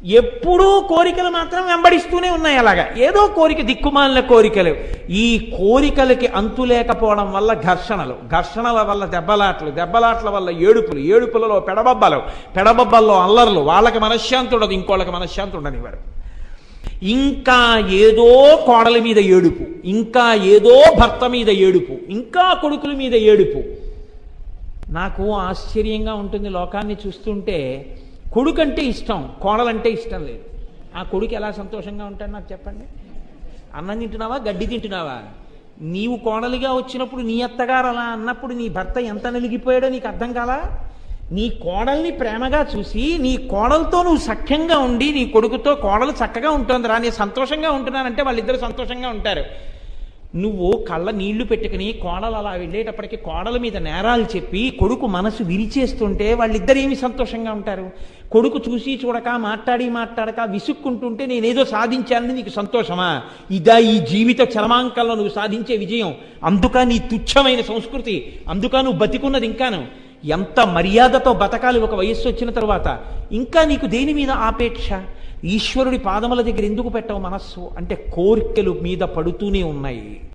ఎప్పుడూ కోరికలు మాత్రం వెంబడిస్తూనే ఉన్నాయి. అలాగా ఏదో కోరిక, దిక్కుమాలిన కోరికలు. ఈ కోరికలకి అంతు లేకపోవడం వల్ల ఘర్షణలు, ఘర్షణల వల్ల దెబ్బలాట్లు, దెబ్బలాట్ల వల్ల ఏడుపులు, ఏడుపులలో పెడబబ్బలు, పెడబబ్బల్లో అల్లర్లు. వాళ్ళకి మనశ్శాంతి ఉండదు, ఇంకోళ్ళకి మనశ్శాంతి ఉండనివ్వరు. ఇంకా ఏదో కోడల మీద ఏడుపు, ఇంకా ఏదో భర్త మీద ఏడుపు, ఇంకా కొడుకుల మీద ఏడుపు. నాకు ఆశ్చర్యంగా ఉంటుంది లోకాన్ని చూస్తుంటే. కొడుకు అంటే ఇష్టం, కోడలంటే ఇష్టం లేదు. ఆ కొడుకు ఎలా సంతోషంగా ఉంటాడు నాకు చెప్పండి. అన్నం తింటున్నావా, గడ్డి తింటున్నావా? నీవు కోడలిగా వచ్చినప్పుడు నీ అత్తగారు అలా అన్నప్పుడు నీ భర్త ఎంత నలిగిపోయాడో నీకు అర్థం కాలా? నీ కోడల్ని ప్రేమగా చూసి, నీ కోడలతో నువ్వు సఖ్యంగా ఉండి, నీ కొడుకుతో కోడలు చక్కగా ఉంటుందిరా, నేను సంతోషంగా ఉంటున్నానంటే వాళ్ళిద్దరు సంతోషంగా ఉంటారు. నువ్వు కళ్ళ నీళ్లు పెట్టుకుని కోడలు అలా వెళ్ళేటప్పటికీ కోడల మీద నేరాలు చెప్పి కొడుకు మనసు విరిచేస్తుంటే వాళ్ళిద్దరు ఏమి సంతోషంగా ఉంటారు? కొడుకు చూసి చూడక, మాట్లాడక విసుక్కుంటుంటే నేనేదో సాధించానని నీకు సంతోషమా? ఇదా ఈ జీవిత చరమాంకంలో నువ్వు సాధించే విజయం? అందుక నీ తుచ్చమైన సంస్కృతి, అందుక నువ్వు బతికున్నది ఇంకాను. ఎంత మర్యాదతో బతకాలి ఒక వయస్సు వచ్చిన తర్వాత. ఇంకా నీకు దేని మీద ఆపేక్ష? ఈశ్వరుడి పాదముల దగ్గర ఎందుకు పెట్టవు మనస్సు అంటే కోరికలు మీద పడుతూనే ఉన్నాయి.